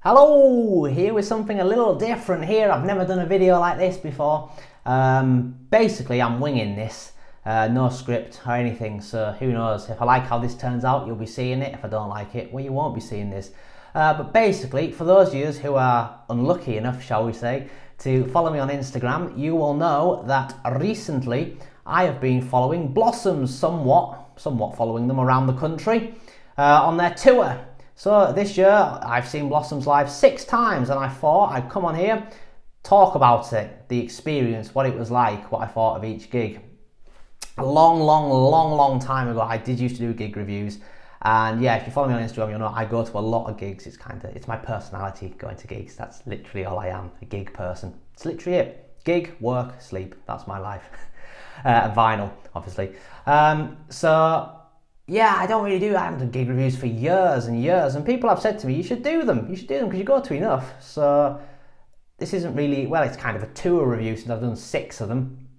Hello, here with something a little different here. I've never done a video like this before. Basically, I'm winging this, no script or anything, so who knows. If I like how this turns out, you'll be seeing it. If I don't like it, well, you won't be seeing this. But basically, for those of you who are unlucky enough, shall we say, to follow me on Instagram, you will know that recently I have been following Blossoms somewhat following them around the country on their tour. So this year I've seen Blossoms live 6 times, and I thought I'd come on here, talk about it, the experience, what it was like, what I thought of each gig. A long time ago I did used to do gig reviews, and yeah, if you follow me on Instagram, you'll know I go to a lot of gigs. It's my personality, going to gigs. That's literally all I am, a gig person. It's literally it. Gig, work, sleep, that's my life. And vinyl, obviously. Yeah, I haven't done gig reviews for years and years, and people have said to me, you should do them because you go to enough. So this isn't really, well, it's kind of a tour review since I've done 6 of them.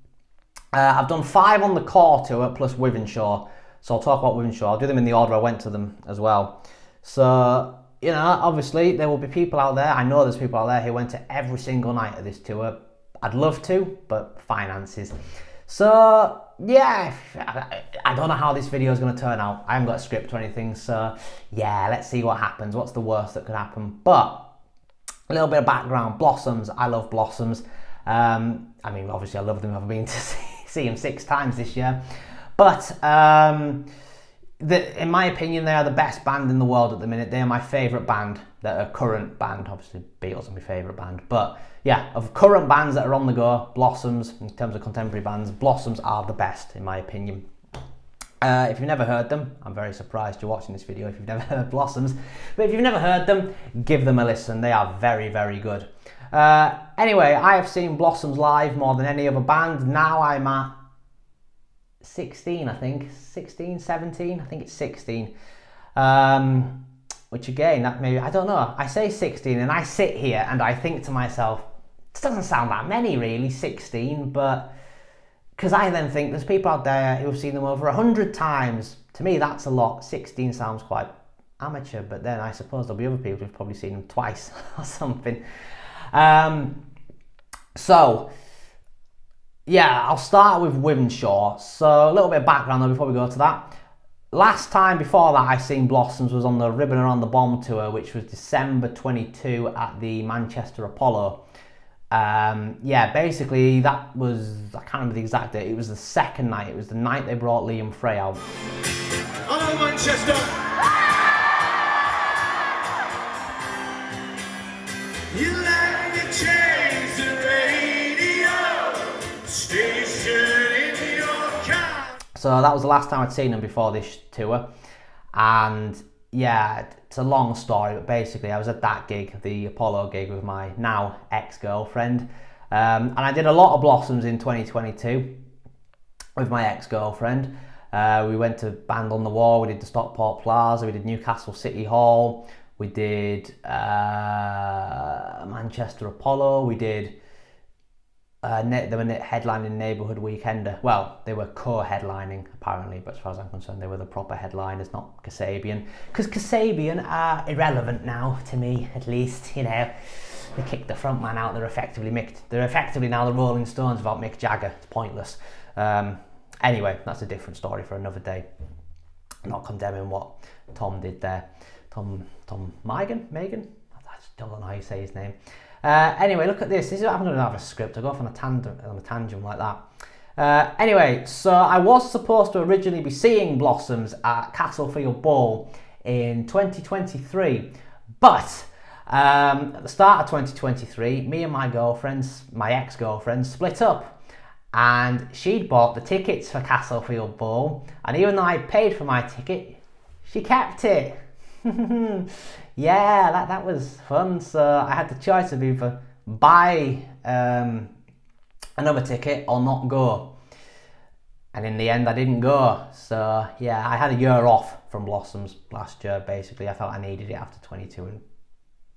I've done 5 on the core tour plus Wythenshawe, so I'll talk about Wythenshawe. I'll do them in the order I went to them as well. So, you know, obviously there will be people out there, I know there's people out there who went to every single night of this tour. I'd love to, but finances. So yeah, I don't know how this video is going to turn out. I haven't got a script or anything, so yeah, let's see what happens. What's the worst that could happen? But a little bit of background. Blossoms, I love Blossoms. I mean, obviously I love them. I've been to see them 6 times this year. But in my opinion, they are the best band in the world at the minute. They are my favourite band, that are current band. Obviously Beatles are my favourite band, but yeah, of current bands that are on the go, Blossoms, in terms of contemporary bands, Blossoms are the best in my opinion. If you've never heard them, I'm very surprised you're watching this video if you've never heard Blossoms, but if you've never heard them, give them a listen. They are very, very good. Anyway, I have seen Blossoms live more than any other band. Now I'm at 16, I think. 16, 17, I think it's 16. Which again, that maybe, I don't know. I say 16 and I sit here and I think to myself, it doesn't sound that many really, 16, but because I then think there's people out there who have seen them over 100 times. To me, that's a lot. 16 sounds quite amateur, but then I suppose there'll be other people who've probably seen them twice or something. So, yeah, I'll start with Wythenshawe. So, a little bit of background though before we go to that. Last time before that I seen Blossoms was on the Ribbon Around the Bomb tour, which was December 22 at the Manchester Apollo. Yeah, basically that was, I can't remember the exact date, it was the second night, it was the night they brought Liam Frey out. Hello Manchester! You let me change the radio station in your car. So that was the last time I'd seen them before this tour, and yeah, it's a long story, but basically I was at that gig, the Apollo gig, with my now ex-girlfriend, and I did a lot of Blossoms in 2022 with my ex-girlfriend. We went to Band on the Wall, we did the Stockport Plaza, we did Newcastle City Hall, we did Manchester Apollo, we did they were headlining Neighbourhood Weekender. Well, they were co-headlining apparently, but as far as I'm concerned, they were the proper headliners, not Kasabian. Because Kasabian are irrelevant now, to me at least. You know, they kicked the front man out. They're effectively now the Rolling Stones without Mick Jagger. It's pointless. Anyway, that's a different story for another day. I'm not condemning what Tom did there. Tom Megan? I just don't know how you say his name. Anyway, look at this. I'm going to have a script. I go off on a tangent like that. Anyway, so I was supposed to originally be seeing Blossoms at Castlefield Bowl in 2023, but at the start of 2023, me and my ex-girlfriend, split up, and she'd bought the tickets for Castlefield Bowl, and even though I paid for my ticket, she kept it. Yeah, that was fun. So I had the choice of either buy another ticket or not go, and in the end I didn't go. So yeah, I had a year off from Blossoms last year. Basically, I felt I needed it after 22 and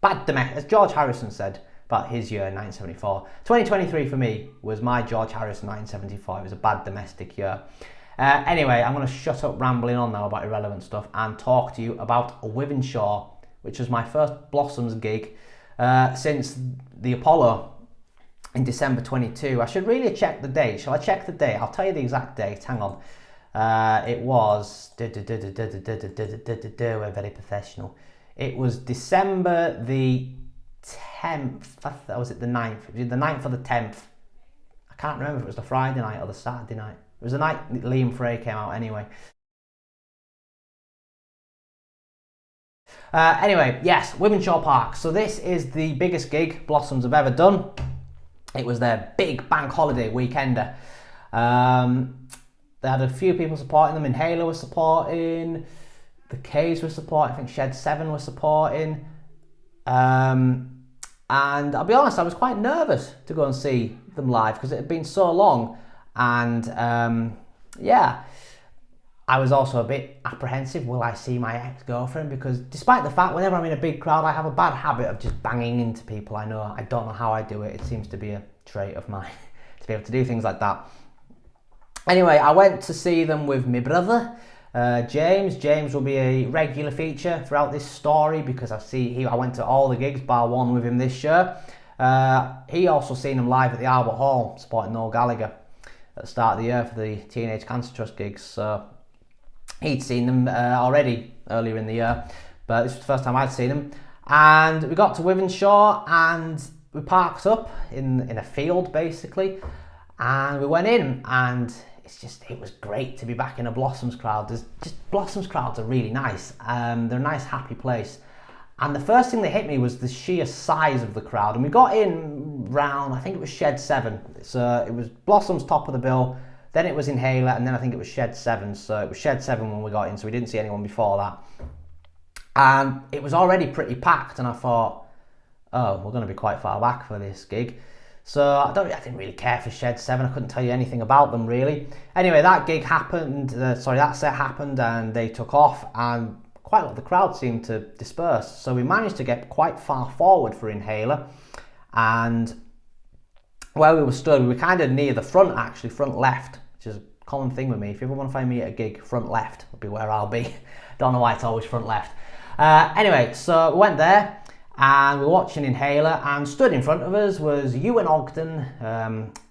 as George Harrison said about his year in 1974. 2023 for me was my George Harrison 1974. It was a bad domestic year. Anyway, I'm going to shut up rambling on now about irrelevant stuff and talk to you about Wythenshawe which was my first Blossoms gig since the Apollo in December 22. I should really check the date. Shall I check the date? I'll tell you the exact date. Hang on. It was... We're very professional. It was December the 10th. That was it, the 9th. It was the 9th or the 10th. I can't remember if it was the Friday night or the Saturday night. It was the night Liam Frey came out anyway. Anyway, yes, Wythenshawe Park. So this is the biggest gig Blossoms have ever done. It was their big bank holiday weekender. They had a few people supporting them. Inhaler was supporting. The K's were supporting. I think Shed 7 was supporting. And I'll be honest, I was quite nervous to go and see them live because it had been so long. And yeah, I was also a bit apprehensive. Will I see my ex-girlfriend? Because despite the fact whenever I'm in a big crowd, I have a bad habit of just banging into people I know. I don't know how I do it. It seems to be a trait of mine to be able to do things like that. Anyway, I went to see them with my brother, James. James will be a regular feature throughout this story because I went to all the gigs bar one with him this year. He also seen them live at the Albert Hall supporting Noel Gallagher at the start of the year for the Teenage Cancer Trust gigs. So he'd seen them already earlier in the year, but this was the first time I'd seen them. And we got to Wythenshawe and we parked up in a field basically, and we went in, and it was great to be back in a Blossoms crowd. Blossoms crowds are really nice. They're a nice, happy place. And the first thing that hit me was the sheer size of the crowd. And we got in round, I think it was Shed 7. So it was Blossoms top of the bill, then it was Inhaler, and then I think it was Shed 7. So it was Shed 7 when we got in, so we didn't see anyone before that. And it was already pretty packed, and I thought, oh, we're going to be quite far back for this gig. So I didn't really care for Shed 7. I couldn't tell you anything about them really. Anyway, that gig happened, that set happened, and they took off, and quite a lot of the crowd seemed to disperse. So we managed to get quite far forward for Inhaler, and where we were stood, we were kind of near the front actually, front left, which is a common thing with me. If you ever want to find me at a gig, front left will be where I'll be. Don't know why it's always front left. Anyway, so we went there, and we were watching Inhaler, and stood in front of us was Ewan Ogden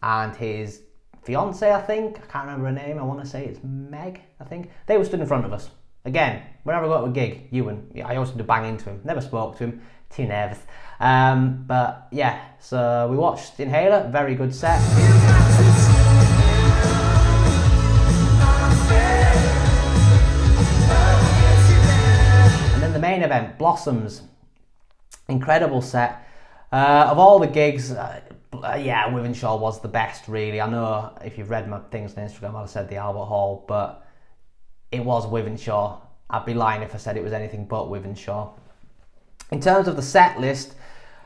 and his fiance, I think. I can't remember her name. I want to say it's Meg, I think. They were stood in front of us. Again, whenever I go to a gig, Ewan, I always had to bang into him. Never spoke to him. Too nervous. But yeah, so we watched Inhaler. Very good set. And then the main event, Blossoms. Incredible set. Of all the gigs, yeah, Wythenshawe was the best really. I know if you've read my things on Instagram, I'd have said the Albert Hall, but it was Wythenshawe. I'd be lying if I said it was anything but Wythenshawe. In terms of the set list,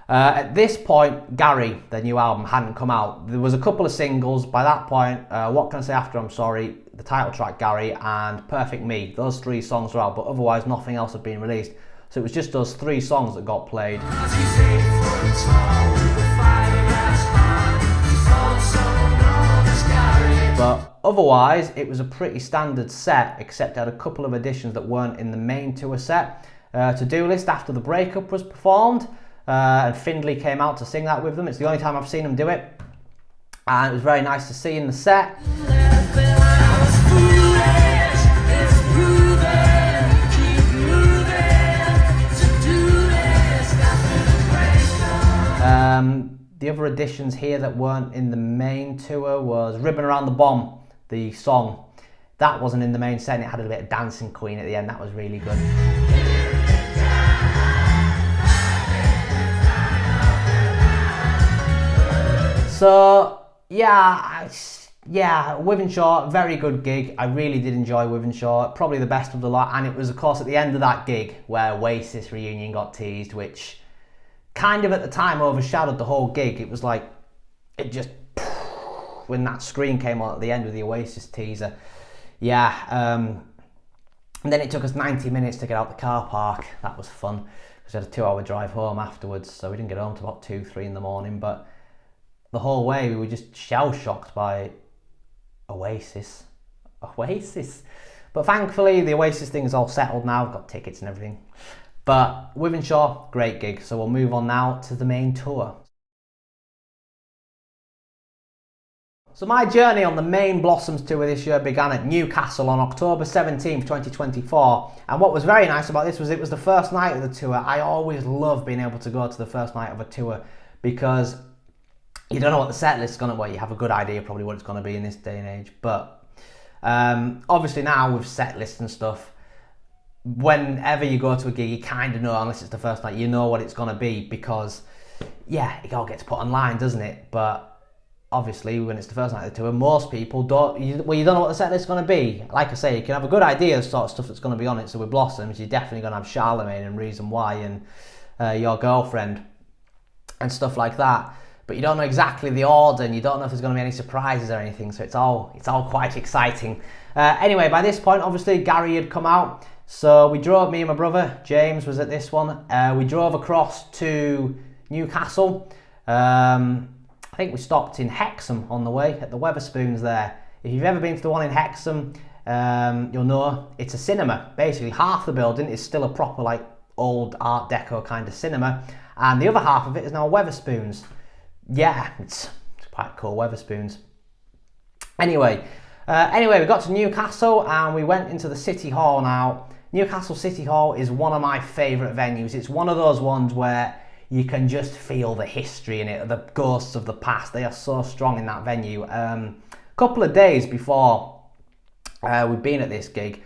at this point, Gary, the new album, hadn't come out. There was a couple of singles. By that point, What Can I Say After I'm Sorry, the title track Gary, and Perfect Me. Those 3 songs were out, but otherwise nothing else had been released. So it was just those 3 songs that got played. But otherwise, it was a pretty standard set, except it had a couple of additions that weren't in the main tour set. To-Do List After the Breakup was performed, and Findlay came out to sing that with them. It's the only time I've seen them do it, and it was very nice to see in the set. The other additions here that weren't in the main tour was Ribbon Around the Bomb, the song. That wasn't in the main set, and it had a bit of Dancing Queen at the end. That was really good. So, yeah, Wythenshawe, very good gig. I really did enjoy Wythenshawe, probably the best of the lot. And it was, of course, at the end of that gig where Oasis Reunion got teased, which kind of at the time overshadowed the whole gig. It was like, it just, when that screen came on at the end with the Oasis teaser. Yeah, and then it took us 90 minutes to get out the car park. That was fun, because we had a 2-hour drive home afterwards, so we didn't get home till about 2-3 in the morning. But the whole way we were just shell-shocked by Oasis. But thankfully the Oasis thing is all settled now. I've got tickets and everything. But Wythenshawe, great gig. So we'll move on now to the main tour. So my journey on the main Blossoms tour this year began at Newcastle on October 17th, 2024. And what was very nice about this was it was the first night of the tour. I always love being able to go to the first night of a tour because you don't know what the set list is going to be. Well, you have a good idea probably what it's going to be in this day and age. But obviously now with set lists and stuff, whenever you go to a gig, you kind of know, unless it's the first night, you know what it's going to be because, yeah, it all gets put online, doesn't it? But obviously, when it's the first night of the tour, most people don't, you don't know what the set list is going to be. Like I say, you can have a good idea of the sort of stuff that's going to be on it. So with Blossoms, you're definitely going to have Charlemagne and Reason Why and Your Girlfriend and stuff like that. But you don't know exactly the order and you don't know if there's going to be any surprises or anything. So it's all quite exciting. Anyway, by this point, obviously, Gary had come out. So we drove, me and my brother, James was at this one. We drove across to Newcastle. I think we stopped in Hexham on the way at the Wetherspoons there. If you've ever been to the one in Hexham, you'll know it's a cinema. Basically, half the building is still a proper like old Art Deco kind of cinema, and the other half of it is now Wetherspoons. Yeah, it's quite cool, Wetherspoons. Anyway, we got to Newcastle and we went into the City Hall now. Newcastle City Hall is one of my favourite venues. It's one of those ones where you can just feel the history in it, the ghosts of the past. They are so strong in that venue. A couple of days before we'd been at this gig,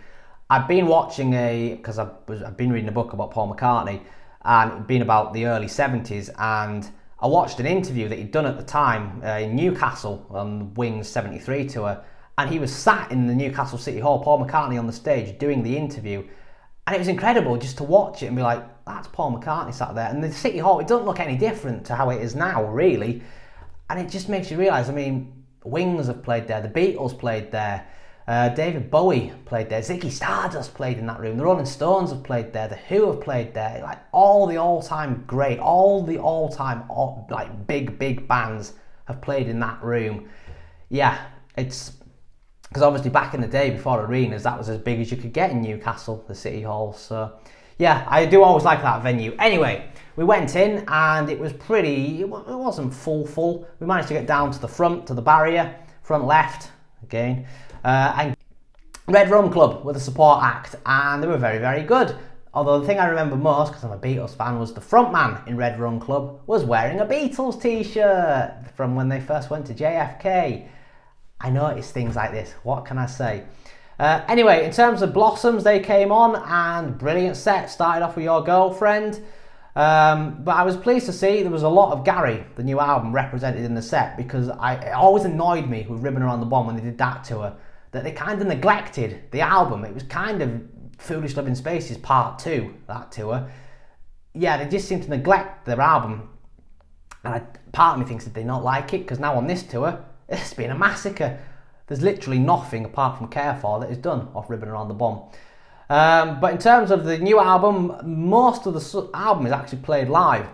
I'd been watching because I've been reading a book about Paul McCartney, and it'd been about the early 70s, and I watched an interview that he'd done at the time in Newcastle on the Wings 73 tour, and he was sat in the Newcastle City Hall, Paul McCartney on the stage doing the interview, and it was incredible just to watch it and be like, that's Paul McCartney sat there. And the City Hall, it doesn't look any different to how it is now, really. And it just makes you realise, I mean, Wings have played there, the Beatles played there, David Bowie played there, Ziggy Stardust played in that room, the Rolling Stones have played there, the Who have played there, like all the all-time great, all the all-time like big bands have played in that room. Yeah, it's because obviously back in the day before arenas, that was as big as you could get in Newcastle, the City Hall. So yeah, I do always like that venue. Anyway, we went in and it was it wasn't full. We managed to get down to the front, to the barrier, front left again, and Red Rum Club were the support act, and they were very, very good. Although the thing I remember most, because I'm a Beatles fan, was the frontman in Red Rum Club was wearing a Beatles t-shirt from when they first went to JFK. I noticed things like this, what can I say? Anyway, in terms of Blossoms, they came on and brilliant set, started off with Your Girlfriend. But I was pleased to see there was a lot of Gary, the new album, represented in the set, because it always annoyed me with Ribbon Around the Bomb when they did that tour, that they kind of neglected the album. It was kind of Foolish Living Spaces Part 2, that tour. Yeah, they just seem to neglect their album. And part of me thinks that they not like it, because now on this tour, it's been a massacre. There's literally nothing apart from Care For that is done off Ribbon Around the Bomb. But in terms of the new album, most of the album is actually played live.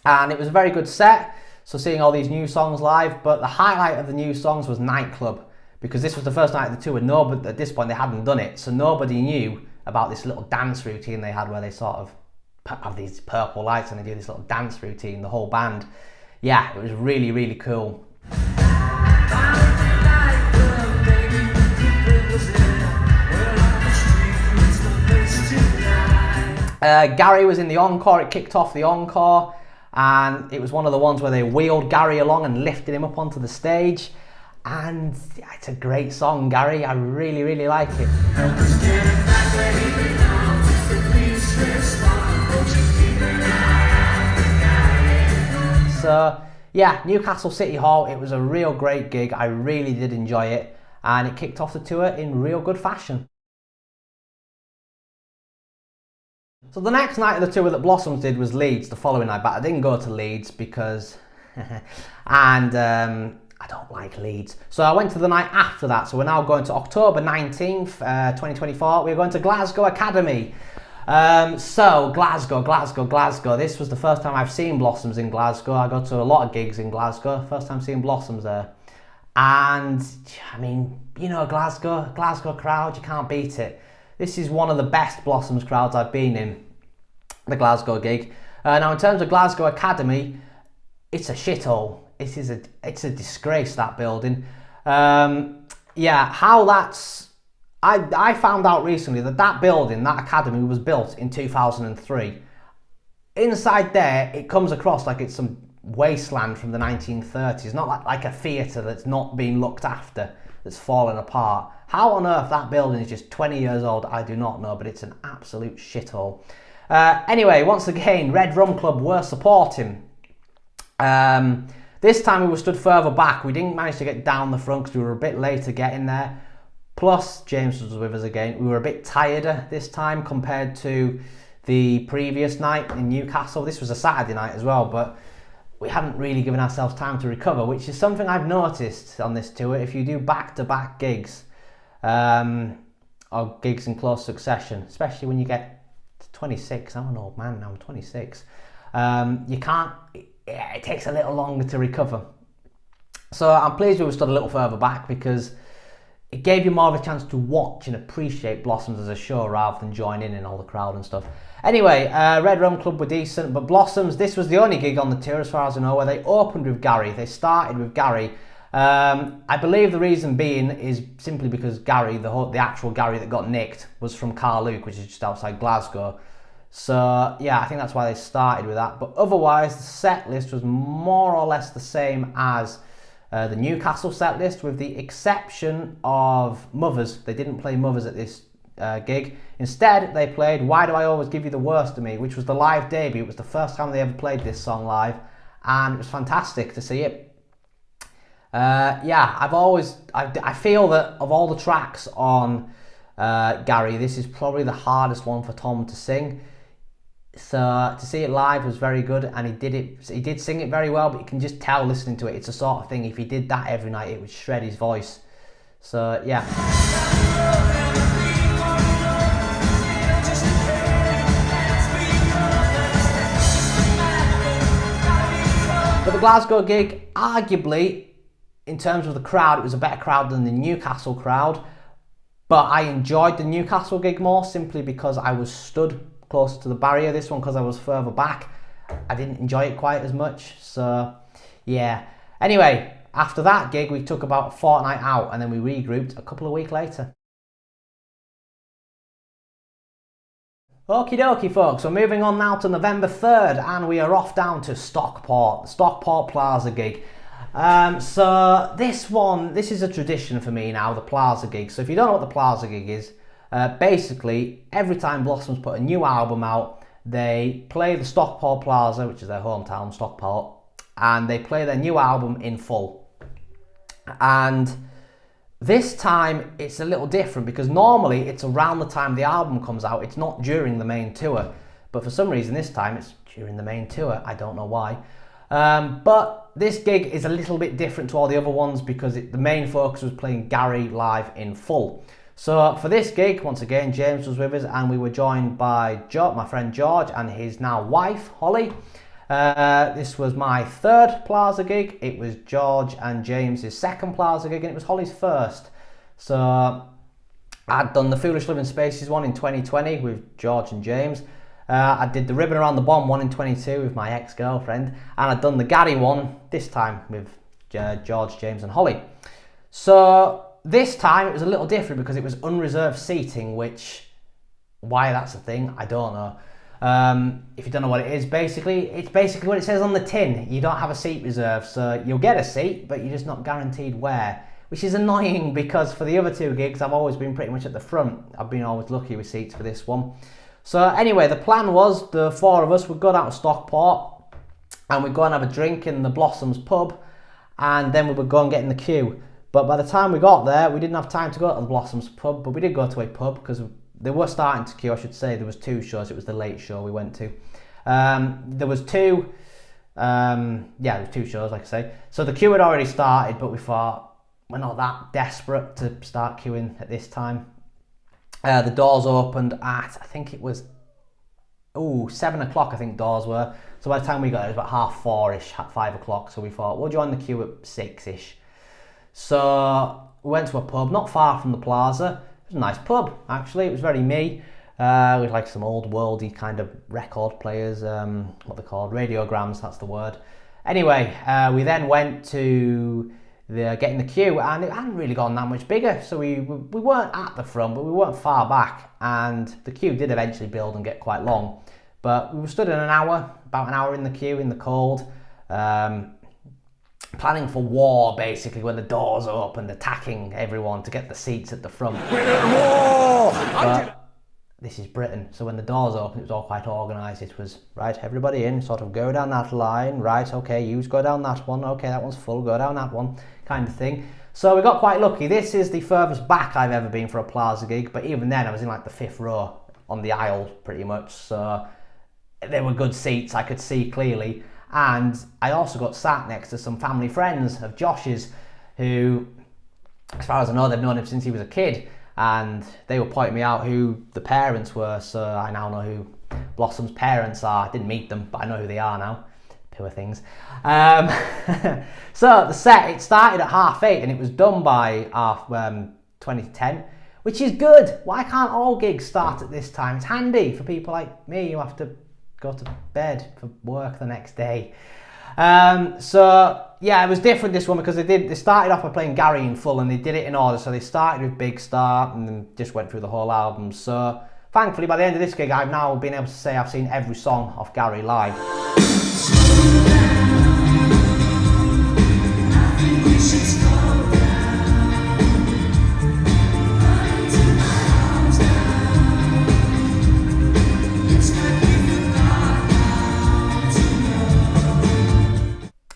And it was a very good set, so seeing all these new songs live, but the highlight of the new songs was Nightclub, because this was the first night of the tour, and at this point they hadn't done it, so nobody knew about this little dance routine they had where they sort of have these purple lights and they do this little dance routine, the whole band. Yeah, it was really, really cool. Gary was in the encore. It kicked off the encore, and it was one of the ones where they wheeled Gary along and lifted him up onto the stage, and it's a great song, Gary. I really, really like it. So yeah, Newcastle City Hall, it was a real great gig. I really did enjoy it, and it kicked off the tour in real good fashion. So the next night of the tour that Blossoms did was Leeds the following night, but I didn't go to Leeds because I don't like Leeds. So I went to the night after that. So we're now going to October 19th, 2024. We're going to Glasgow Academy. So Glasgow. This was the first time I've seen Blossoms in Glasgow. I go to a lot of gigs in Glasgow. First time seeing Blossoms there. And I mean, you know, Glasgow crowd, you can't beat it. This is one of the best Blossoms crowds I've been in. the Glasgow gig. Now in terms of Glasgow Academy, it's a shithole. It's a disgrace, that building. Yeah, how that's... I found out recently that building, that academy, was built in 2003. Inside there, it comes across like it's some wasteland from the 1930s, not like a theatre that's not being looked after, that's fallen apart. How on earth that building is just 20 years old, I do not know, but it's an absolute shithole. Anyway, once again, Red Rum Club were supporting. This time we were stood further back. We didn't manage to get down the front because we were a bit later getting there. Plus, James was with us again. We were a bit tireder this time compared to the previous night in Newcastle. This was a Saturday night as well, but we hadn't really given ourselves time to recover, which is something I've noticed on this tour. If you do back-to-back gigs, or gigs in close succession, especially when you get to 26, I'm an old man now, I'm 26, you can't, it takes a little longer to recover. So I'm pleased we were stood a little further back because it gave you more of a chance to watch and appreciate Blossoms as a show rather than join in all the crowd and stuff. Anyway, Red Rum Club were decent, but Blossoms, this was the only gig on the tour as far as I know where they opened with Gary. They started with Gary. I believe the reason being is simply because Gary, the actual Gary that got nicked, was from Carluke, which is just outside Glasgow. So yeah, I think that's why they started with that. But otherwise, the set list was more or less the same as the Newcastle set list, with the exception of Mothers. They didn't play Mothers at this gig. Instead, they played Why Do I Always Give You the Worst of Me, which was the live debut. It was the first time they ever played this song live, and it was fantastic to see it. Yeah, I feel that of all the tracks on Gary, this is probably the hardest one for Tom to sing. So to see it live was very good, and he did sing it very well, but you can just tell listening to it, it's the sort of thing, if he did that every night, it would shred his voice. So yeah. But the Glasgow gig, arguably, in terms of the crowd, it was a better crowd than the Newcastle crowd, but I enjoyed the Newcastle gig more simply because I was stood closer to the barrier. This one, because I was further back, I didn't enjoy it quite as much. So yeah, anyway, after that gig we took about a fortnight out, and then we regrouped a couple of weeks later. Okie dokie folks, so moving on now to November 3rd, and we are off down to Stockport Plaza gig. So this is a tradition for me now, the Plaza gig. So if you don't know what the Plaza gig is, basically every time Blossoms put a new album out, they play the Stockport Plaza, which is their hometown, Stockport, and they play their new album in full. And this time it's a little different because normally it's around the time the album comes out, it's not during the main tour, but for some reason this time it's during the main tour. I don't know why. But this gig is a little bit different to all the other ones because the main focus was playing Gary live in full. So for this gig, once again, James was with us, and we were joined by my friend George and his now wife, Holly. This was my third Plaza gig. It was George and James's second Plaza gig, and it was Holly's first. So I'd done the Foolish Living Spaces one in 2020 with George and James. I did the Ribbon Around the Bomb one in 22 with my ex-girlfriend, and I'd done the Gary one this time with George, James and Holly. So this time it was a little different because it was unreserved seating, which, why that's a thing, I don't know. If you don't know what it is, it's basically what it says on the tin. You don't have a seat reserved, so you'll get a seat, but you're just not guaranteed where, which is annoying because for the other two gigs, I've always been pretty much at the front. I've been always lucky with seats for this one. So anyway, the plan was the four of us would go down to Stockport and we'd go and have a drink in the Blossoms pub, and then we would go and get in the queue. But by the time we got there, we didn't have time to go to the Blossoms pub, but we did go to a pub because they were starting to queue, I should say. There was two shows. It was the late show we went to. There was two shows, like I say. So the queue had already started, but we thought we're not that desperate to start queuing at this time. The doors opened at, I think it was 7 o'clock, I think doors were. So by the time we got there, it was about 4:30ish, 5 o'clock. So we thought, we'll join the queue at 6ish. So we went to a pub not far from the Plaza. It was a nice pub, actually. It was very me. with like some old worldy kind of record players, what they're called, radiograms, that's the word. Anyway, we then went to get in the queue, and it hadn't really gone that much bigger, so we weren't at the front, but we weren't far back, and the queue did eventually build and get quite long. But we stood in about an hour in the queue in the cold, planning for war basically when the doors opened, attacking everyone to get the seats at the front. We're at war! But this is Britain, so when the doors opened, it was all quite organised. It was, right, everybody in, sort of go down that line, right, okay, you go down that one, okay, that one's full, go down that one, kind of thing. So we got quite lucky. This is the furthest back I've ever been for a Plaza gig, but even then I was in like the 5th row on the aisle pretty much, so there were good seats, I could see clearly. And I also got sat next to some family friends of Josh's who, as far as I know, they've known him since he was a kid, and they were pointing me out who the parents were, so I now know who Blossom's parents are. I didn't meet them, but I know who they are now. Poor things. So the set, it started at 8:30 and it was done by 20 to 10, which is good. Why can't all gigs start at this time? It's handy for people like me who have to go to bed for work the next day. So yeah, it was different this one because they started off by playing Gary in full, and they did it in order. So they started with Big Star and then just went through the whole album. So thankfully by the end of this gig, I've now been able to say I've seen every song of Gary live.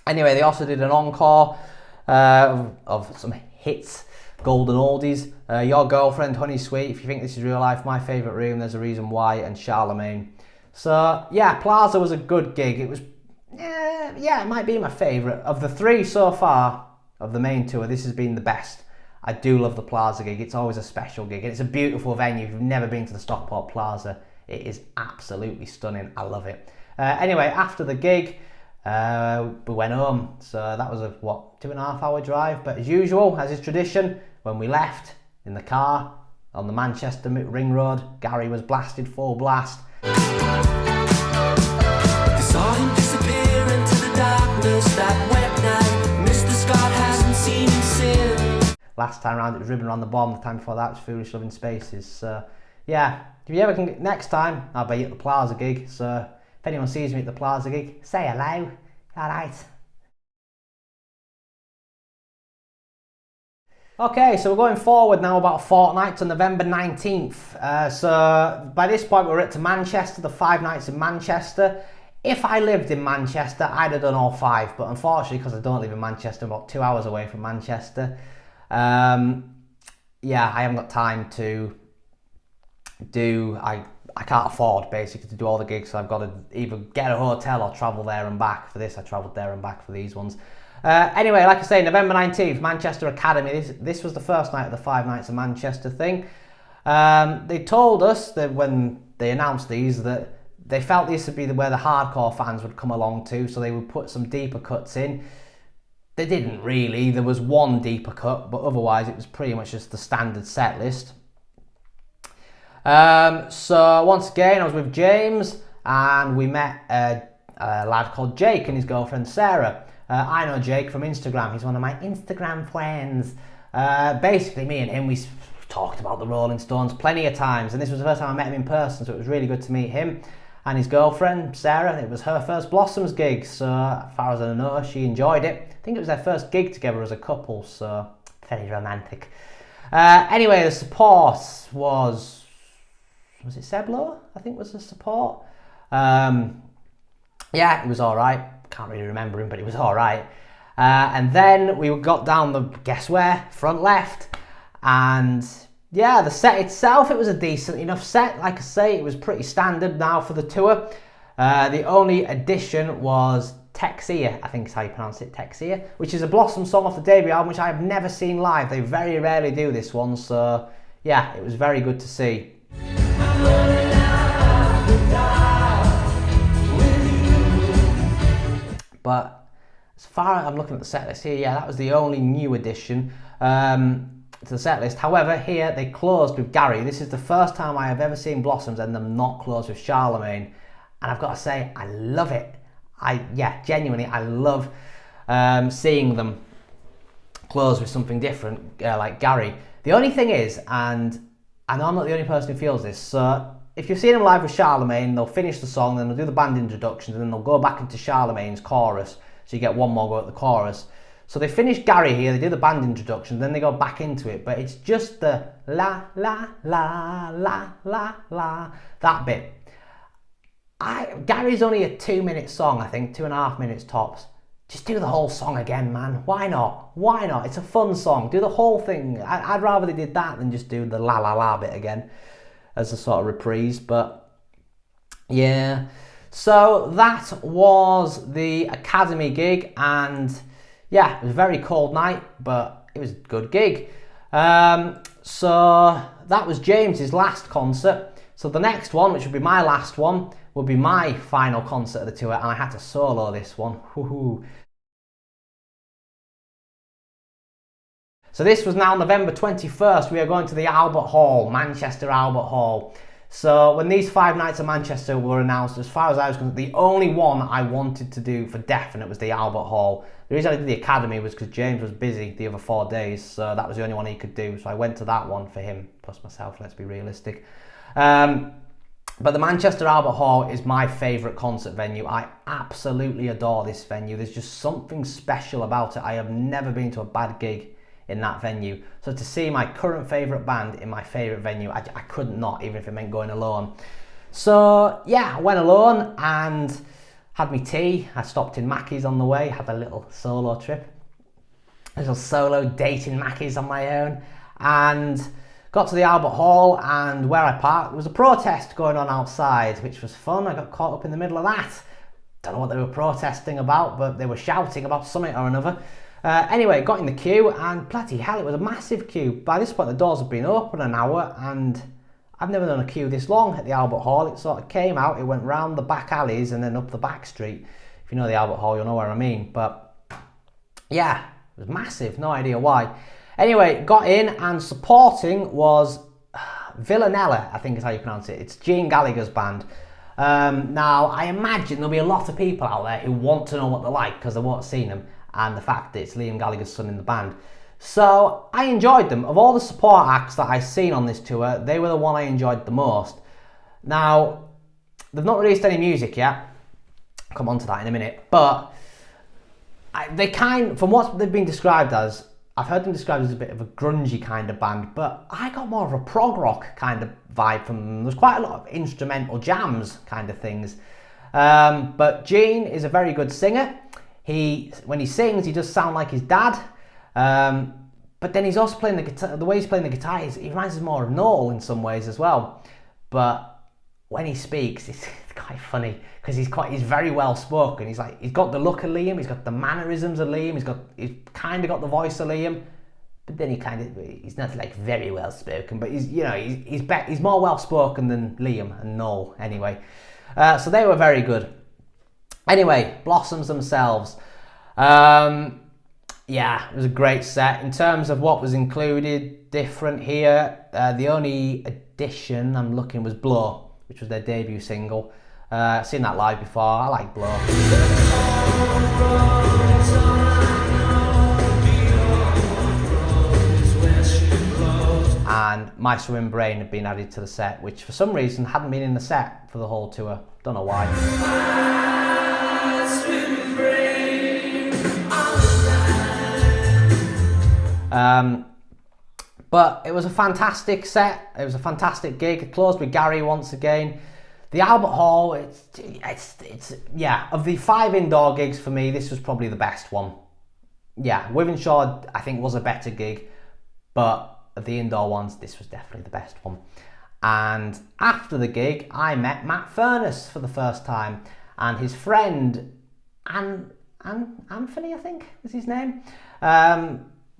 Anyway, they also did an encore of some hits, golden oldies. Your Girlfriend, Honey Sweet, If You Think This Is Real Life, My Favourite Room, There's a Reason Why, and Charlemagne. So yeah, Plaza was a good gig. It was, yeah, it might be my favourite. Of the 3 so far, of the main tour, this has been the best. I do love the Plaza gig. It's always a special gig, and it's a beautiful venue. If you've never been to the Stockport Plaza, it is absolutely stunning. I love it. Anyway, after the gig, we went home, so that was a 2.5 hour drive. But as usual, as is tradition, when we left in the car on the Manchester Ring Road, Gary was blasted full blast. They saw him disappear into the darkness that wet night. Mr. Scott hasn't seen him since. Last time round it was Ribbon on the Bomb. The time before that was Foolish Loving Spaces. So yeah, if you ever can, next time I'll be at the Plaza gig, so if anyone sees me at the Plaza gig, say hello. Alright. Okay, so we're going forward now about a fortnight to November 19th. So by this point we're at to Manchester, the 5 nights in Manchester. If I lived in Manchester, I'd have done all 5, but unfortunately, because I don't live in Manchester, I'm about 2 hours away from Manchester. Yeah, I haven't got time to do, I can't afford basically to do all the gigs, so I've got to either get a hotel or travel there and back. For this, I travelled there and back for these ones. Anyway, like I say, November 19th, Manchester Academy. This was the first night of the 5 nights of Manchester thing. They told us that when they announced these that they felt this would be where the hardcore fans would come along to, so they would put some deeper cuts in. They didn't really. There was one deeper cut, but otherwise it was pretty much just the standard set list. So once again, I was with James and we met a lad called Jake and his girlfriend Sarah. I know Jake from Instagram. He's one of my Instagram friends. Basically, me and him, we talked about the Rolling Stones plenty of times, and this was the first time I met him in person, so it was really good to meet him and his girlfriend Sarah. It was her first Blossoms gig, so as far as I know, she enjoyed it. I think it was their first gig together as a couple, so very romantic. Anyway, the support was it Seblo? I think was the support. Yeah, it was all right. Can't really remember him, but it was all right. And then we got down the, guess where, front left. And yeah, the set itself, it was a decent enough set. Like I say, it was pretty standard now for the tour. The only addition was Texia, I think is how you pronounce it, Texia, which is a Blossom song off the debut album, which I have never seen live. They very rarely do this one, so yeah, it was very good to see. But as far as I'm looking at the set list here, yeah, that was the only new addition. to the set list. However, here they closed with Gary. This is the first time I have ever seen Blossoms and them not close with Charlemagne, and I've got to say I love it. Genuinely I love seeing them close with something different like Gary. The only thing is, and I know I'm not the only person who feels this, so if you've seen them live with Charlemagne, they'll finish the song, then they'll do the band introductions, and then they'll go back into Charlemagne's chorus, so you get one more go at the chorus. So they finish Gary here, they do the band introduction, then they go back into it, but it's just the la, la, la, la, la, la, that bit. Gary's only a 2-minute song, I think, 2.5 minutes tops. Just do the whole song again, man. Why not? Why not? It's a fun song. Do the whole thing. I'd rather they did that than just do the la la la bit again as a sort of reprise. But yeah, so that was the Academy gig, and yeah, it was a very cold night, but it was a good gig. So that was James's last concert. So the next one, which would be my last one, will be my final concert of the tour, and I had to solo this one. Woohoo. So this was now November 21st. We are going to the Albert Hall, Manchester Albert Hall. So when these 5 nights of Manchester were announced, as far as I was concerned, the only one I wanted to do for definite was the Albert Hall. The reason I did the Academy was because James was busy the other 4 days, so that was the only one he could do. So I went to that one for him, plus myself, let's be realistic. But the Manchester Albert Hall is my favourite concert venue. I absolutely adore this venue. There's just something special about it. I have never been to a bad gig in that venue. So to see my current favourite band in my favourite venue, I couldn't not, even if it meant going alone. So yeah, I went alone and had me tea. I stopped in Mackey's on the way, had a little solo trip. A little solo date in Mackey's on my own. And got to the Albert Hall, and where I parked, there was a protest going on outside, which was fun. I got caught up in the middle of that. Don't know what they were protesting about, but they were shouting about something or another. Anyway, got in the queue, and bloody hell, it was a massive queue. By this point, the doors had been open an hour, and I've never done a queue this long at the Albert Hall. It sort of came out, it went round the back alleys and then up the back street. If you know the Albert Hall, you'll know where I mean. But yeah, it was massive, no idea why. Anyway, got in, and supporting was Villanella, I think is how you pronounce it. It's Gene Gallagher's band. Now, I imagine there'll be a lot of people out there who want to know what they're like because they won't have seen them, and the fact that it's Liam Gallagher's son in the band. So I enjoyed them. Of all the support acts that I've seen on this tour, they were the one I enjoyed the most. Now, they've not released any music yet. I'll come on to that in a minute. But from what they've been described as, I've heard them described as a bit of a grungy kind of band, but I got more of a prog rock kind of vibe from them. There's quite a lot of instrumental jams kind of things. But Gene is a very good singer. When he sings, he does sound like his dad. But then he's also playing the guitar. The way he's playing the guitar, he reminds us more of Noel in some ways as well. But when he speaks, it's quite funny because he's very well spoken. He's got the look of Liam, he's got the mannerisms of Liam, he's kind of got the voice of Liam, but then he's not like very well spoken, but he's more well spoken than Liam and Noel anyway. So they were very good. Anyway, Blossoms themselves. Yeah, it was a great set. In terms of what was included, different here, the only addition I'm looking was Blow, which was their debut single. I've seen that live before. I like Blow. And My Swimming Brain had been added to the set, which for some reason hadn't been in the set for the whole tour. Don't know why. But it was a fantastic set. It was a fantastic gig. It closed with Gary once again. The Albert Hall, it's of the 5 indoor gigs for me, this was probably the best one. Yeah, Wythenshawe I think was a better gig, but of the indoor ones, this was definitely the best one. And after the gig, I met Matt Furness for the first time, and his friend Anthony, I think is his name.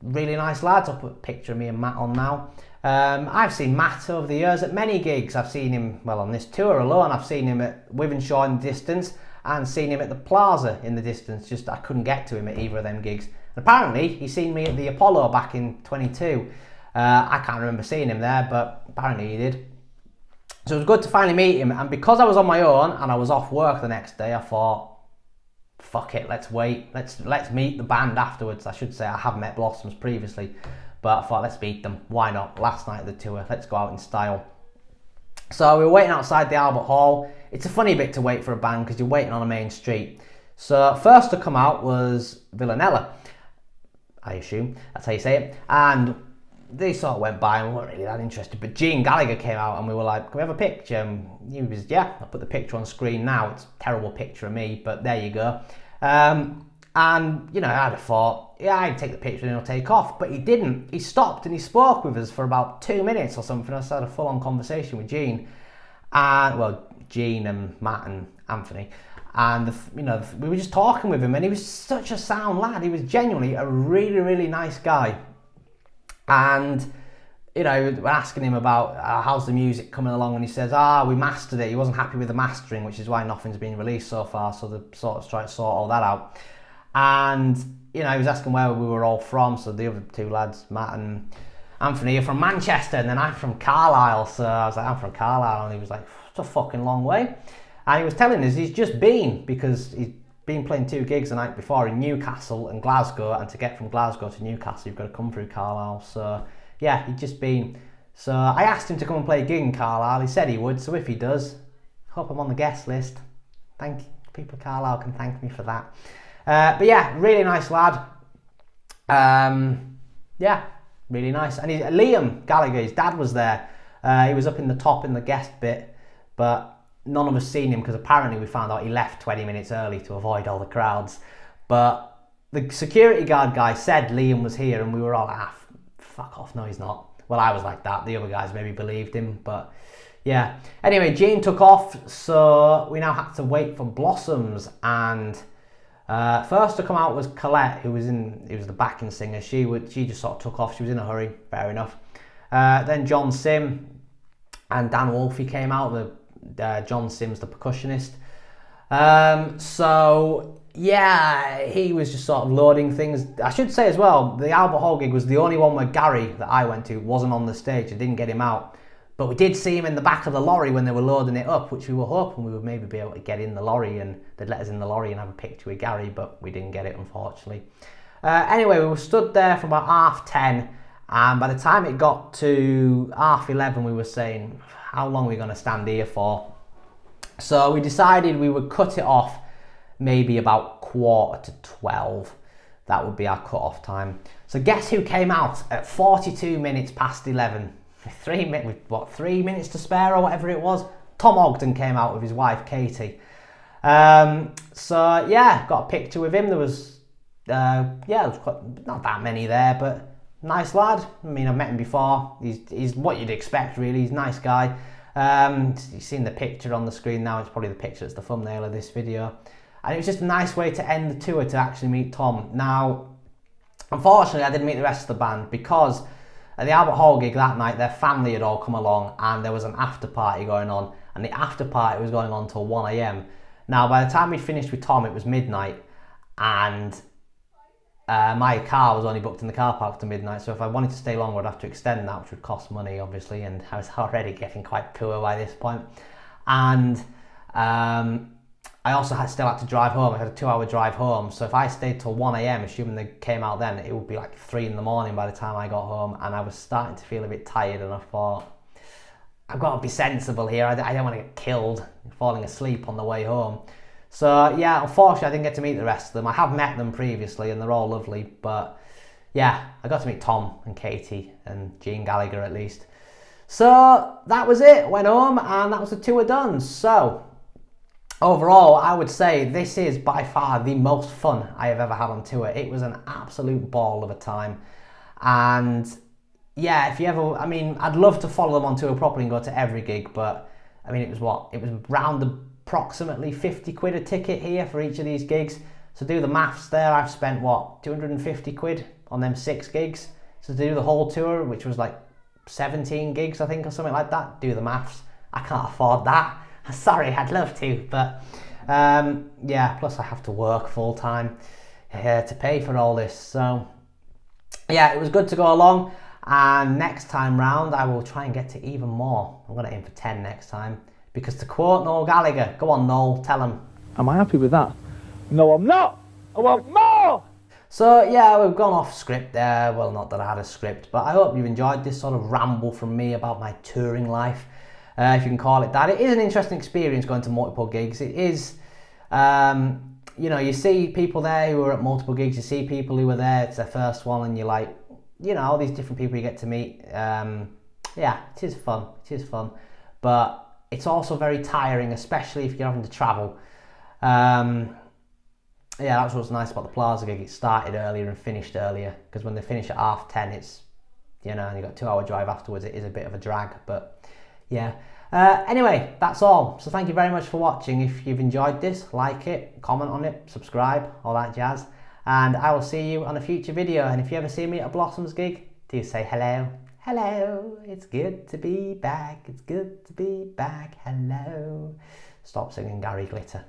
Really nice lads. I'll put a picture of me and Matt on now. I've seen Matt over the years at many gigs. I've seen him, on this tour alone, I've seen him at Wythenshawe in the distance and seen him at the Plaza in the distance. Just I couldn't get to him at either of them gigs. And apparently, he's seen me at the Apollo back in 22. I can't remember seeing him there, but apparently he did. So it was good to finally meet him, and because I was on my own and I was off work the next day, I thought, fuck it, let's wait, let's meet the band afterwards. I should say I have met Blossoms previously, but I thought, let's meet them, why not? Last night of the tour, let's go out in style. So we were waiting outside the Albert Hall. It's a funny bit to wait for a band because you're waiting on a main street. So first to come out was Villanella, I assume that's how you say it, and they sort of went by and we weren't really that interested, but Gene Gallagher came out and we were like, can we have a picture? And he was, yeah, I'll put the picture on screen now. It's a terrible picture of me, but there you go. And, you know, I'd have thought, yeah, I'd take the picture and he'll take off, but he didn't. He stopped and he spoke with us for about 2 minutes or something. I had a full-on conversation with Gene, and, well, Gene and Matt and Anthony. And, you know, we were just talking with him and he was such a sound lad. He was genuinely a really, really nice guy. And, you know, we're asking him about how's the music coming along, and he says, we mastered it. He wasn't happy with the mastering, which is why nothing's been released so far, so they're sort of trying to sort all that out. And, you know, he was asking where we were all from, so the other two lads, Matt and Anthony, are from Manchester, and then I'm from Carlisle, so I was like, I'm from Carlisle, and he was like, it's a fucking long way. And he was telling us he's just been, because he's been playing 2 gigs the night before in Newcastle and Glasgow, and to get from Glasgow to Newcastle you've got to come through Carlisle. So yeah, he'd just been. So I asked him to come and play a gig in Carlisle. He said he would, so if he does, hope I'm on the guest list. Thank you. People of Carlisle can thank me for that. But yeah, really nice lad. Yeah, really nice. And Liam Gallagher, his dad was there. He was up in the top in the guest bit, but none of us seen him because apparently we found out he left 20 minutes early to avoid all the crowds. But the security guard guy said Liam was here, and we were all like, fuck off, no he's not. Well, I was like that. The other guys maybe believed him, but yeah. Anyway, Gene took off, so we now had to wait for Blossoms, and first to come out was Colette, who was the backing singer. She just sort of took off. She was in a hurry, fair enough. Then John Sim and Dan Wolfie came out, John Sim's the percussionist. So yeah, he was just sort of loading things. I should say as well, the Albert Hall gig was the only one where Gary, that I went to, wasn't on the stage. I didn't get him out, but we did see him in the back of the lorry when they were loading it up, which we were hoping we would maybe be able to get in the lorry and they'd let us in the lorry and have a picture with Gary, but we didn't get it, unfortunately. Anyway, we were stood there from about 10:30, and by the time it got to 11:30, we were saying, how long are we going to stand here for? So we decided we would cut it off maybe about 11:45. That would be our cut-off time. So guess who came out at 42 minutes past 11? 3 minutes to spare or whatever it was? Tom Ogden came out with his wife Katie. So yeah, got a picture with him. There was there was not that many there, but nice lad. I mean, I've met him before. He's what you'd expect, really. He's a nice guy. You've seen the picture on the screen now. It's probably the picture that's the thumbnail of this video. And it was just a nice way to end the tour, to actually meet Tom. Now, unfortunately, I didn't meet the rest of the band because at the Albert Hall gig that night, their family had all come along and there was an after party going on. And the after party was going on till 1 a.m. Now, by the time we finished with Tom, it was midnight, and my car was only booked in the car park to midnight, so if I wanted to stay longer I'd have to extend that, which would cost money obviously, and I was already getting quite poor by this point. And I also still had to drive home. I had a 2-hour drive home, so if I stayed till 1 a.m, assuming they came out then, it would be like 3 in the morning by the time I got home, and I was starting to feel a bit tired, and I thought, I've got to be sensible here. I don't want to get killed falling asleep on the way home. So yeah, unfortunately I didn't get to meet the rest of them. I have met them previously and they're all lovely, but yeah, I got to meet Tom and Katie and Gene Gallagher at least. So that was it, went home, and that was the tour done. So overall, I would say this is by far the most fun I have ever had on tour. It was an absolute ball of a time, and yeah, if you ever, I mean, I'd love to follow them on tour properly and go to every gig, but I mean, it was round approximately 50 quid a ticket here for each of these gigs. So do the maths there. I've spent 250 quid on them 6 gigs. So to do the whole tour, which was like 17 gigs, I think, or something like that, do the maths. I can't afford that. Sorry, I'd love to, but yeah, plus I have to work full time to pay for all this. So yeah, it was good to go along. And next time round, I will try and get to even more. I'm going to aim for 10 next time. Because to quote Noel Gallagher, go on Noel, tell him. Am I happy with that? No, I'm not. I want more. So yeah, we've gone off script there. Well, not that I had a script, but I hope you've enjoyed this sort of ramble from me about my touring life, if you can call it that. It is an interesting experience going to multiple gigs. It is, you know, you see people there who are at multiple gigs. You see people who are there, it's their first one, and you're like, you know, all these different people you get to meet. Yeah, it is fun. It is fun, but it's also very tiring, especially if you're having to travel. Yeah, that's what's nice about the Plaza gig. It started earlier and finished earlier, because when they finish at 10:30, it's, you know, and you've got a 2-hour drive afterwards. It is a bit of a drag, but yeah. Anyway, that's all. So thank you very much for watching. If you've enjoyed this, like it, comment on it, subscribe, all that jazz. And I will see you on a future video. And if you ever see me at a Blossoms gig, do say hello. Hello, it's good to be back. It's good to be back. Hello. Stop singing Gary Glitter.